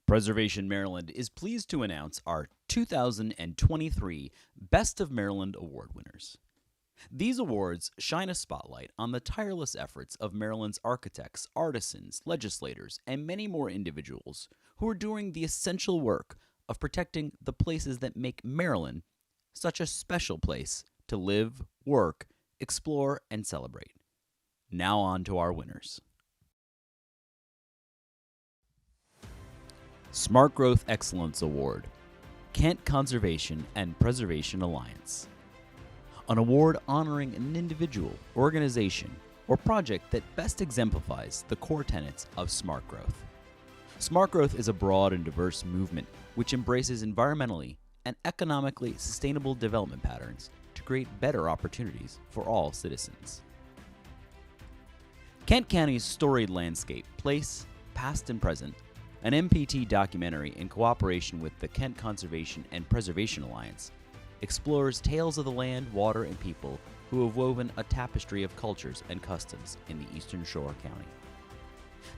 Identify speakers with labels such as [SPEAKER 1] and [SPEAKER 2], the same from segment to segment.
[SPEAKER 1] Preservation Maryland is pleased to announce our 2023 Best of Maryland Award winners. These awards shine a spotlight on the tireless efforts of Maryland's architects, artisans, legislators, and many more individuals who are doing the essential work of protecting the places that make Maryland such a special place to live, work, explore, and celebrate. Now on to our winners. Smart Growth Excellence Award, Kent Conservation and Preservation Alliance. An award honoring an individual, organization, or project that best exemplifies the core tenets of smart growth. Smart growth is a broad and diverse movement which embraces environmentally and economically sustainable development patterns to create better opportunities for all citizens. Kent County's storied landscape, place, past and present, an MPT documentary in cooperation with the Kent Conservation and Preservation Alliance, explores tales of the land, water, and people who have woven a tapestry of cultures and customs in the Eastern Shore County.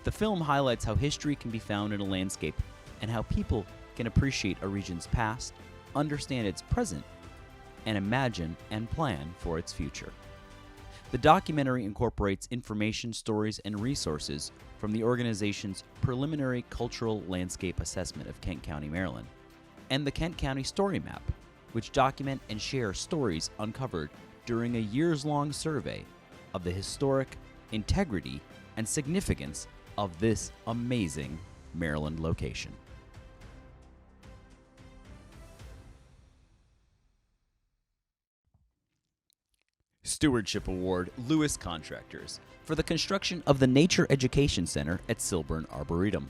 [SPEAKER 1] The film highlights how history can be found in a landscape and how people can appreciate a region's past, understand its present, and imagine and plan for its future. The documentary incorporates information, stories, and resources from the organization's preliminary cultural landscape assessment of Kent County, Maryland, and the Kent County Story Map, which document and share stories uncovered during a years-long survey of the historic integrity and significance of this amazing Maryland location. Stewardship Award, Lewis Contractors, for the construction of the Nature Education Center at Silburn Arboretum.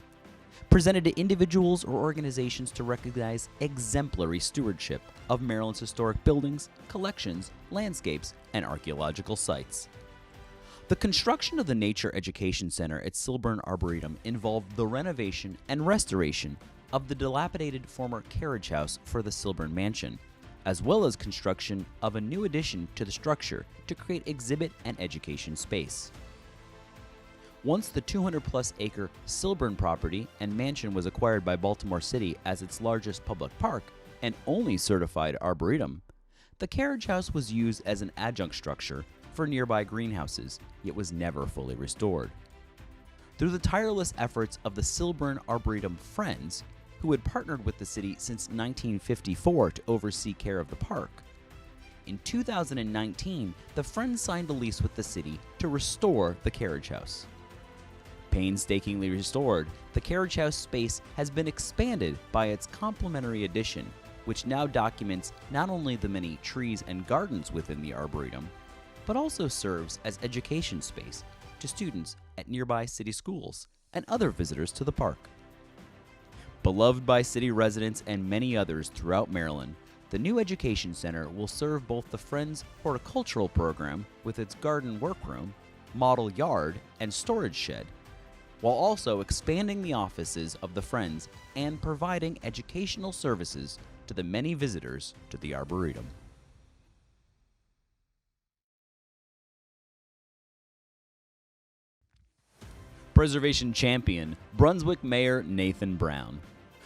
[SPEAKER 1] Presented to individuals or organizations to recognize exemplary stewardship of Maryland's historic buildings, collections, landscapes, and archaeological sites. The construction of the Nature Education Center at Silburn Arboretum involved the renovation and restoration of the dilapidated former carriage house for the Silburn Mansion, as well as construction of a new addition to the structure to create exhibit and education space. Once the 200-plus acre Silburn property and mansion was acquired by Baltimore City as its largest public park and only certified arboretum, the carriage house was used as an adjunct structure for nearby greenhouses, yet was never fully restored. Through the tireless efforts of the Silburn Arboretum Friends, who had partnered with the city since 1954 to oversee care of the park, in 2019, the Friends signed a lease with the city to restore the carriage house. Painstakingly restored, the carriage house space has been expanded by its complementary addition, which now documents not only the many trees and gardens within the arboretum, but also serves as education space to students at nearby city schools and other visitors to the park. Beloved by city residents and many others throughout Maryland, the new education center will serve both the Friends horticultural program with its garden workroom, model yard, and storage shed, while also expanding the offices of the Friends and providing educational services to the many visitors to the Arboretum. Preservation Champion, Brunswick Mayor Nathan Brown.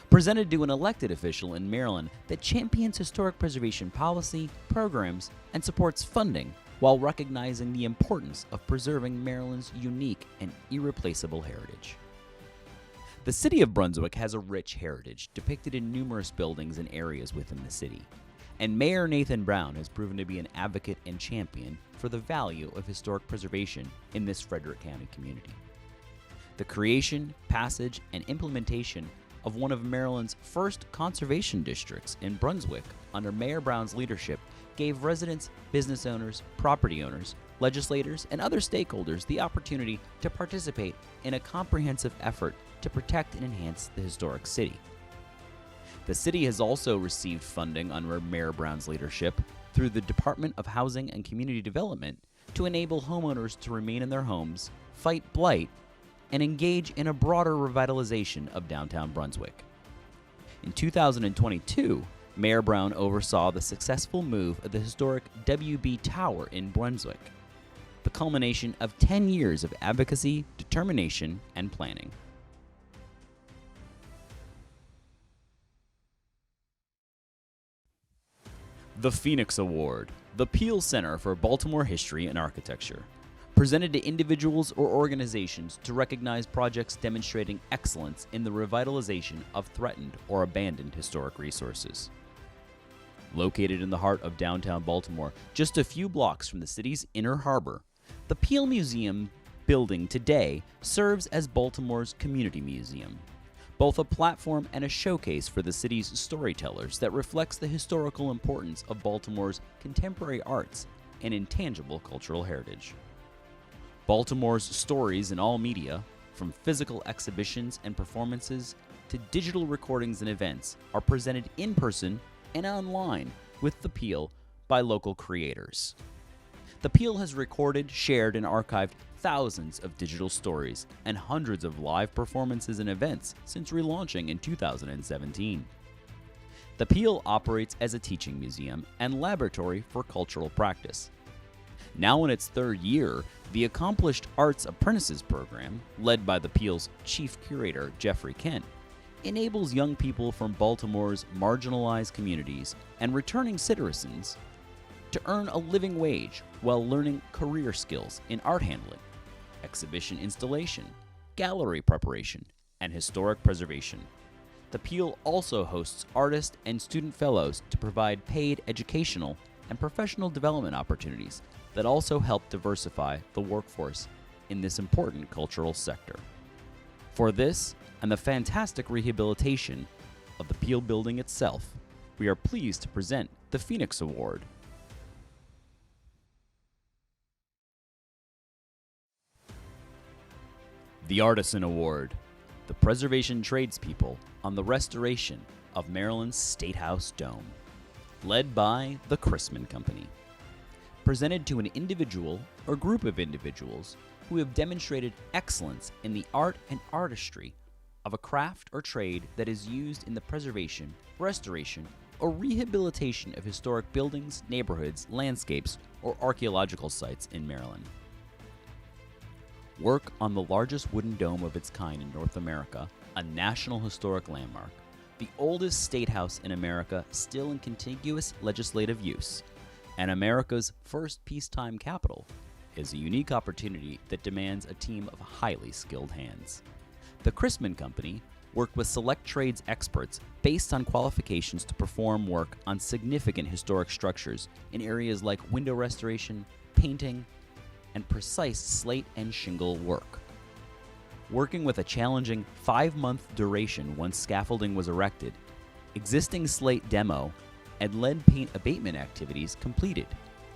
[SPEAKER 1] Presented to an elected official in Maryland that champions historic preservation policy, programs, and supports funding while recognizing the importance of preserving Maryland's unique and irreplaceable heritage. The city of Brunswick has a rich heritage depicted in numerous buildings and areas within the city, and Mayor Nathan Brown has proven to be an advocate and champion for the value of historic preservation in this Frederick County community. The creation, passage, and implementation of one of Maryland's first conservation districts in Brunswick under Mayor Brown's leadership gave residents, business owners, property owners, legislators, and other stakeholders the opportunity to participate in a comprehensive effort to protect and enhance the historic city. The city has also received funding under Mayor Brown's leadership through the Department of Housing and Community Development to enable homeowners to remain in their homes, fight blight, and engage in a broader revitalization of downtown Brunswick. In 2022, Mayor Brown oversaw the successful move of the historic WB Tower in Brunswick, the culmination of 10 years of advocacy, determination, and planning. The Phoenix Award, the Peel Center for Baltimore History and Architecture. Presented to individuals or organizations to recognize projects demonstrating excellence in the revitalization of threatened or abandoned historic resources. Located in the heart of downtown Baltimore, just a few blocks from the city's inner harbor, the Peel Museum building today serves as Baltimore's community museum, both a platform and a showcase for the city's storytellers that reflects the historical importance of Baltimore's contemporary arts and intangible cultural heritage. Baltimore's stories in all media, from physical exhibitions and performances to digital recordings and events, are presented in person and online with the Peel by local creators. The Peel has recorded, shared, and archived thousands of digital stories and hundreds of live performances and events since relaunching in 2017. The Peel operates as a teaching museum and laboratory for cultural practice. Now in its third year, the Accomplished Arts Apprentices program, led by the Peel's chief curator, Jeffrey Kent, enables young people from Baltimore's marginalized communities and returning citizens to earn a living wage while learning career skills in art handling, exhibition installation, gallery preparation, and historic preservation. The Peel also hosts artist and student fellows to provide paid educational and professional development opportunities that also help diversify the workforce in this important cultural sector. For this and the fantastic rehabilitation of the Peel building itself, we are pleased to present the Phoenix Award. The Artisan Award, the preservation tradespeople on the restoration of Maryland's State House Dome, led by the Chrisman Company. Presented to an individual or group of individuals who have demonstrated excellence in the art and artistry of a craft or trade that is used in the preservation, restoration, or rehabilitation of historic buildings, neighborhoods, landscapes, or archaeological sites in Maryland. Work on the largest wooden dome of its kind in North America, a National Historic Landmark, the oldest state house in America still in contiguous legislative use, and America's first peacetime capital, is a unique opportunity that demands a team of highly skilled hands. The Chrisman Company worked with select trades experts based on qualifications to perform work on significant historic structures in areas like window restoration, painting, and precise slate and shingle work. Working with a challenging 5-month duration once scaffolding was erected, existing slate demo and lead paint abatement activities completed,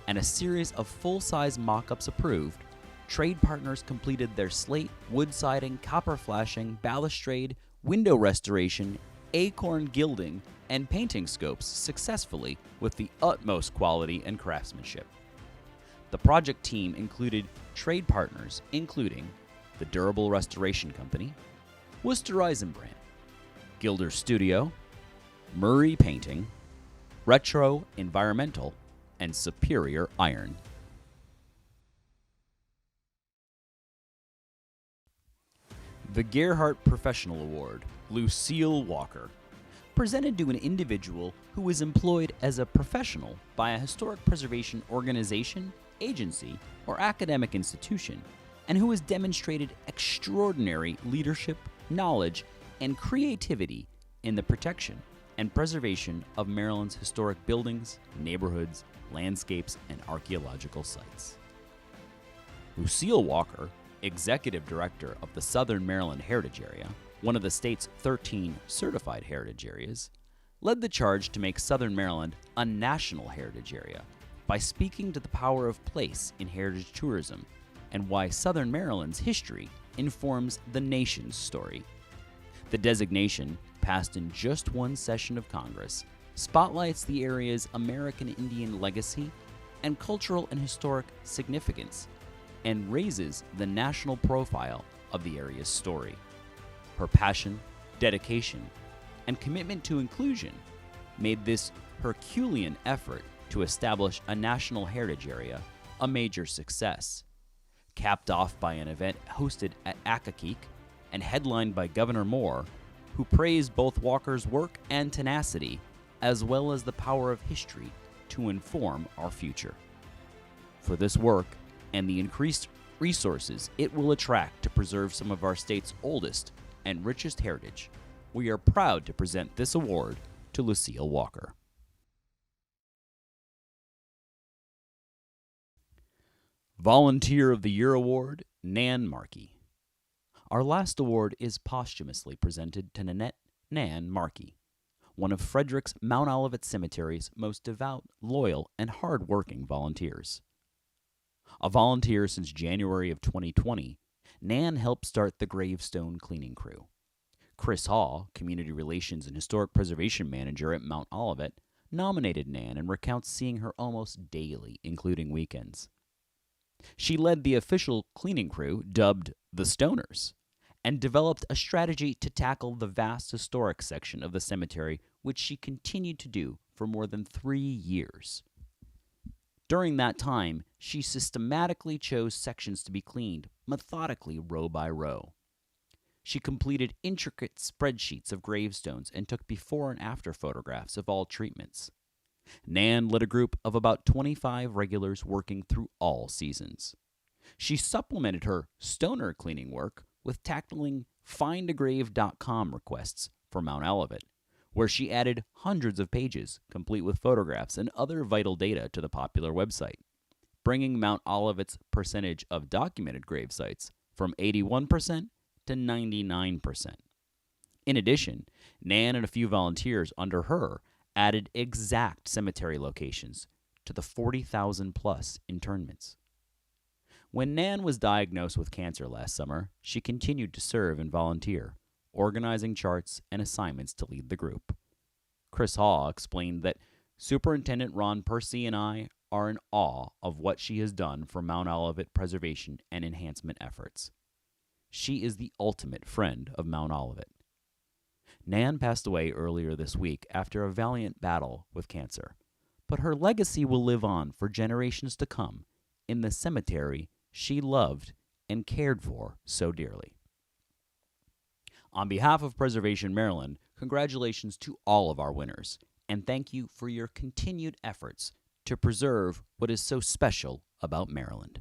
[SPEAKER 1] and a series of full-size mock-ups approved, trade partners completed their slate, wood siding, copper flashing, balustrade, window restoration, acorn gilding, and painting scopes successfully with the utmost quality and craftsmanship. The project team included trade partners including the Durable Restoration Company, Worcester Eisenbrand, Gilder Studio, Murray Painting, Retro Environmental, and Superior Iron. The Gearhart Professional Award, Lucille Walker, presented to an individual who was employed as a professional by a historic preservation organization, agency, or academic institution, and who has demonstrated extraordinary leadership, knowledge, and creativity in the protection and preservation of Maryland's historic buildings, neighborhoods, landscapes, and archaeological sites. Lucille Walker, Executive Director of the Southern Maryland Heritage Area, one of the state's 13 certified heritage areas, led the charge to make Southern Maryland a national heritage area by speaking to the power of place in heritage tourism and why Southern Maryland's history informs the nation's story. The designation, passed in just one session of Congress, spotlights the area's American Indian legacy and cultural and historic significance, and raises the national profile of the area's story. Her passion, dedication, and commitment to inclusion made this Herculean effort to establish a national heritage area a major success, capped off by an event hosted at Accokeek and headlined by Governor Moore, who praised both Walker's work and tenacity, as well as the power of history to inform our future. For this work and the increased resources it will attract to preserve some of our state's oldest and richest heritage, we are proud to present this award to Lucille Walker. Volunteer of the Year Award, Nan Markey. Our last award is posthumously presented to Nanette Nan Markey, one of Frederick's Mount Olivet Cemetery's most devout, loyal, and hard-working volunteers. A volunteer since January of 2020, Nan helped start the gravestone cleaning crew. Chris Hall, Community Relations and Historic Preservation Manager at Mount Olivet, nominated Nan and recounts seeing her almost daily, including weekends. She led the official cleaning crew, dubbed the Stoners, and developed a strategy to tackle the vast historic section of the cemetery, which she continued to do for more than 3 years. During that time, she systematically chose sections to be cleaned, methodically row by row. She completed intricate spreadsheets of gravestones and took before and after photographs of all treatments. Nan led a group of about 25 regulars working through all seasons. She supplemented her stoner cleaning work with tackling findagrave.com requests for Mount Olivet, where she added hundreds of pages, complete with photographs and other vital data to the popular website, bringing Mount Olivet's percentage of documented grave sites from 81% to 99%. In addition, Nan and a few volunteers under her added exact cemetery locations to the 40,000-plus internments. When Nan was diagnosed with cancer last summer, she continued to serve and volunteer, organizing charts and assignments to lead the group. Chris Hall explained that Superintendent Ron Percy and I are in awe of what she has done for Mount Olivet preservation and enhancement efforts. She is the ultimate friend of Mount Olivet. Nan passed away earlier this week after a valiant battle with cancer, but her legacy will live on for generations to come in the cemetery she loved and cared for so dearly. On behalf of Preservation Maryland, congratulations to all of our winners, and thank you for your continued efforts to preserve what is so special about Maryland.